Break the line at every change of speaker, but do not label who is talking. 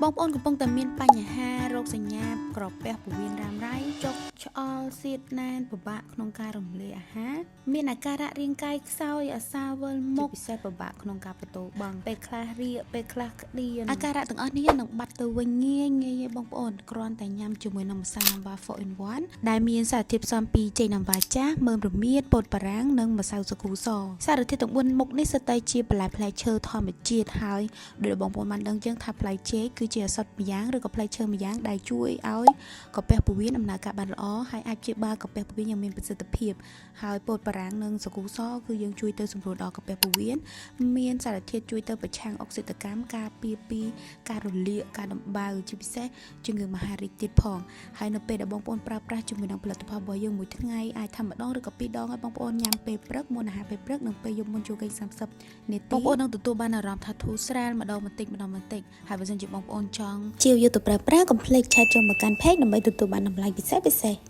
បងប្អូនកំពុងតែមានបញ្ហារោគសញ្ញាក្រពះពោះវៀនរ៉ាំរ៉ៃចុកឆ្អល់សៀតណែនពិបាកក្នុងការរំលាយអាហារមានអាការៈរាងកាយខ្សោយអាសាវិលមុខពិសេសពិបាកក្នុងការបដូរបង់ពេលខ្លះរាកពេលខ្លះក្តៀនអាការៈទាំងអស់នេះនឹងបាត់ទៅវិញងាយៗបងប្អូនគ្រាន់តែញ៉ាំជាមួយនឹងម្សៅ Namba 4 in 1ដែលមានសារធាតុផ្សំពីចេក Namba ចាស់មើមរមៀតពោតបារាំងនិងម្សៅសាគូសសារធាតុទាំង4មុខនេះសុទ្ធតែជាបន្លែផ្លែឈើធម្មជាតិហើយដោយបងប្អូនបានដឹងចឹងថាផ្លែចេកគឺជាឱសថម្យ៉ាងឬក៏ផ្លែឈើម្យ៉ាងដែលជួយឲ្យកាពះពោះវៀនដំណើរការបានល្អហើយអាចព្យាបាលកាពះពោះវៀនយ៉ាងមានប្រសិទ្ធភាពហើយពោតបារាំងនិងសាគូសគឺយើងជួយទៅសម្រួលដល់កាពះពោះវៀនមានសារធាតុជួយទៅប្រឆាំងអុកស៊ីតកម្មការពារពីការរលាកការដំបៅជាពិសេសជំងឺមហារីកទៀតផងហើយនៅពេលដែលបងប្អូនប្រើប្រាស់ជាមួយនឹងផលិតផលរបស់យើងមួយថ្ងៃអាចធ្វើម្ដងឬក៏ពីរដងឲ្យបងប្អូនញ៉ាំពេលព្រឹកមុនអាហារពេលព្រឹកនិងពេលយប់មុនចូលគេង30នាទីបងប្អូននឹងទទួលបានអារម្មណ៍ថាធូរស្រាលម្ដងបន្តិចហើយបើសិនជាបងប្អូនចង់ជាវយកទៅប្រើប្រាស់កុំភ្លេចឆែកចូលមកកាន់ page ដើម្បីទទួលបានតម្លៃពិសេស